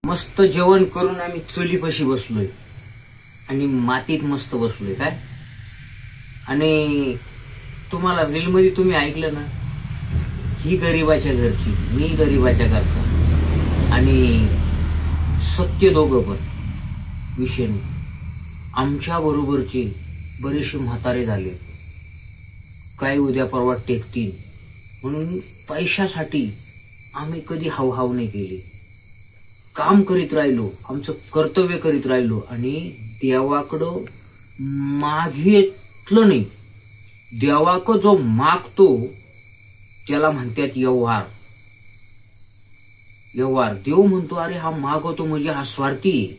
मस्त जेवण करून आम्ही चुलीपाशी बसलोय आणि मातीत मस्त बसलोय काय. आणि तुम्हाला रील मध्ये तुम्ही ऐकलं ना, ही गरिबाच्या घरची, मी गरिबाच्या घरचा, आणि सत्य दोघं पण विषय नाही. आमच्या बरोबरचे बरेचसे म्हातारे झाले, काय उद्या परवा टेकतील म्हणून पैशासाठी आम्ही कधी हावहाव नाही केली. काम करीत राहिलो, आमचं कर्तव्य करीत राहिलो आणि देवाकडं मागितलं नाही. देवाकडं जो मागतो त्याला म्हणतात व्यवहार. व्यवहार देव म्हणतो अरे हा मागवतो म्हणजे हा स्वार्थी आहे,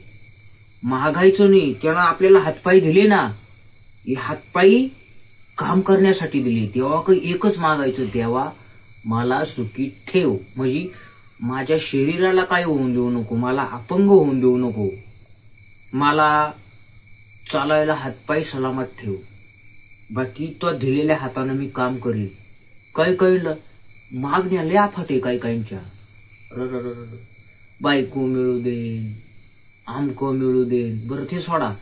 मागायचं नाही. त्याला आपल्याला हातपाय दिले ना, हे हातपायी काम करण्यासाठी दिले. देवाकडे एकच मागायचं, देवा मला सुखी ठेव, म्हणजे माझ्या शरीराला काय होऊन देऊ नको, मला अपंग होऊन देऊ नको, मला चालायला हातपाय सलामत ठेव. बाकी तो दिलेल्या हाताने मी काम करीन. काय कळलं, मागण्या लय आफाट आहे काही काहींच्या. बायको मिळू देन, आमको मिळू देन, बरं ते सोडा.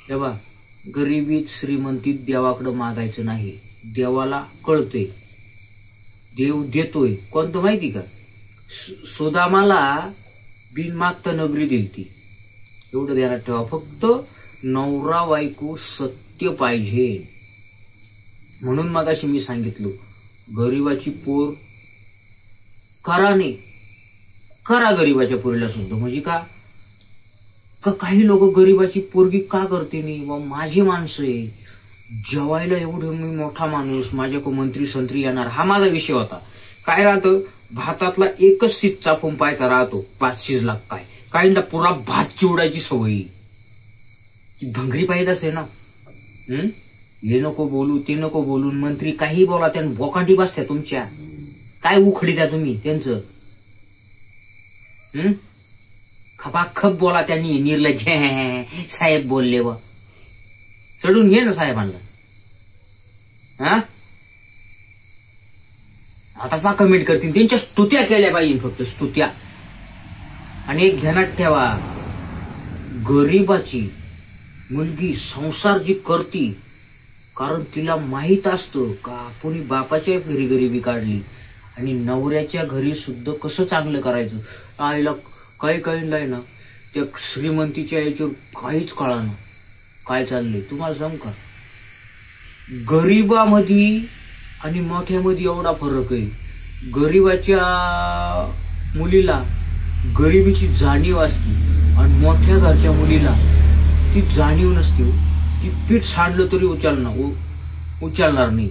तेव्हा गरिबीत श्रीमंतीत देवाकडे मागायचं नाही. देवाला कळतंय, देव देतोय. कोणतं माहिती का, सुदामाला बिन मागता नगरी दिलती. एवढं ध्यानात ठेवा. फक्त नवरा बायको सत्य पाहिजे. म्हणून मगाशी मी सांगितलं, गरीबाची पोर करा नाही, करा गरीबाच्या पोरीला सुद्धा. म्हणजे का काही लोक गरीबाची पोरगी का करते नाही, व माझी माणसं आहे, जेवायला एवढं मी मोठा माणूस, माझ्याकडे मंत्री संत्री येणार, हा माझा विषय होता. काय राहतं, भातातला एकच सीटचा फुंपायचा राहतो, 5 शिजला काय, काहींना पुरा भात चिवडायची सवयी. ती भंगरी पाहिजे असे ना. हे नको बोलू, ते नको बोलून मंत्री काही बोला, त्यानं बोकांडी बसत्या तुमच्या. काय उखडी द्या तुम्ही त्यांचं. खपाखप बोला त्यांनी, निर्लज्ज साहेब बोलले व चढून घे ना साहेबांना. हा आता पा कमेंट करतील, त्यांच्या स्तुत्या केल्या पाहिजे, फक्त स्तुत्या. आणि एक ध्यानात ठेवा, गरीबाची मुलगी संसार जी करती, कारण तिला माहित असतं का आपण बापाच्या घरी गरिबी काढली आणि नवऱ्याच्या घरी सुद्धा कसं चांगलं करायचं. आईला काही नाही ना, त्या श्रीमंतीच्या याच्यावर काहीच कळाना काय चाललंय. तुम्हाला सांगू का, गरीबामध्ये आणि मोठ्यामध्ये एवढा फरक आहे. गरीबाच्या मुलीला गरिबीची जाणीव असते आणि मोठ्या घरच्या मुलीला ती जाणीव नसते. ती पीठ सांडलं तरी उचलणार नाही.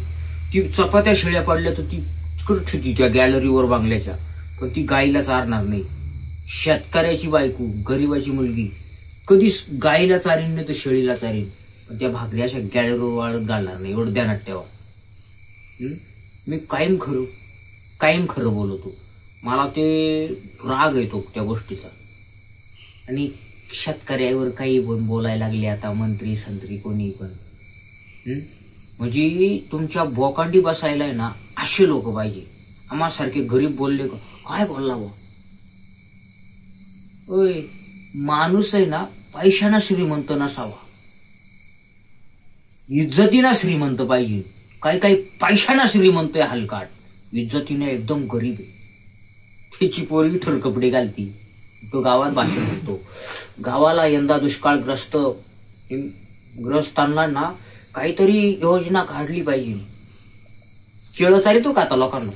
ती चपात्या शिळ्या पडल्या तर ती ठेवती त्या गॅलरीवर बांगल्याच्या, पण ती गाईला चारणार नाही. शेतकऱ्याची बायको, गरीबाची मुलगी कधीच गाईला चारीन नाही तर शेळीला चारीन, पण त्या भाकऱ्या अशा गॅलरीवर वाळत घालणार नाही. एवढं ध्यानात ठेवा. मी कायम खरं बोलतो. मला ते राग येतो त्या गोष्टीचा. आणि शेतकऱ्यावर काही पण बोलायला लागले आता मंत्री संत्री कोणी पण. म्हणजे तुमच्या बोकांडी बसायला आहे ना असे लोक पाहिजे. आम्हासारखे गरीब बोलले का काय बोलला बा. ओय, माणूस आहे ना पैशाना श्रीमंत नसावा, इज्जतीना श्रीमंत पाहिजे. काही पैशाना श्रीमंत आहे हलकाट, इज्जतीने एकदम गरीब आहे. त्याची पोरगी ठर कपडे घालती, तो गावात भाषण करतो. गावाला यंदा ग्रस्तांना ना काहीतरी योजना काढली पाहिजे. केळं चारितो का आता लोकांना.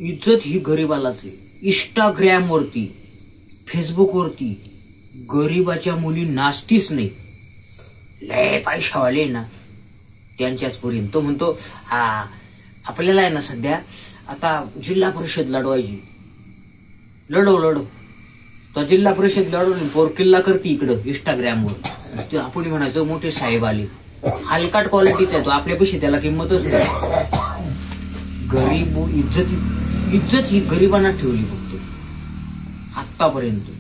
इज्जत ही गरीबालाच आहे. इंस्टाग्राम वरती, फेसबुक वरती गरीबाच्या मुली नाचतीच नाही. लय पैशावाले ना त्यांच्याच पर्यंत. तो म्हणतो हा आपल्याला आहे ना सध्या आता जिल्हा परिषद लढवायची. लढव तर जिल्हा परिषद लढवून पोर किल्ला करते इकडं इंस्टाग्रामवर. आपण म्हणायचं मोठे साहेब आले. हलकाट क्वालिटीचा आहे तो, आपल्यापेक्षा त्याला किंमतच नाही. गरीब इज्जत ही गरिबांना ठेवली फक्त आतापर्यंत.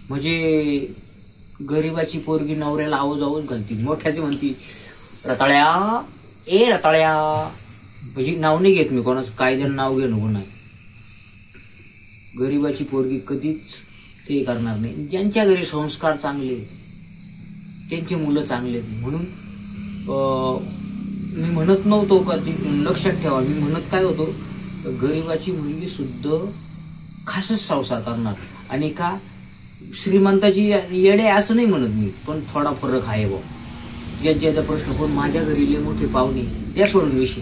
म्हणजे गरीबाची पोरगी नवऱ्याला आवाज घालती, मोठ्याची म्हणती रताळ्या ए रताळ्या, म्हणजे नाव नाही घेत मी कोणाचं, कायद्यानं नाव घेणं गुन्हा आहे. गरीबाची पोरगी कधीच ते करणार नाही. ज्यांच्या घरी संस्कार चांगले, त्यांची मुलं चांगले. म्हणून मी म्हणत नव्हतो का, लक्षात ठेवा, मी म्हणत काय होतो, गरीबाची मुलगी सुद्धा खासच संसार करणार. आणि का श्रीमंताची येडे असं नाही म्हणत मी, पण थोडा फरक आहे भाऊ. ज्याचा प्रश्न. पण माझ्या घरी लय मोठे पाहुणे, त्या सोडून विषय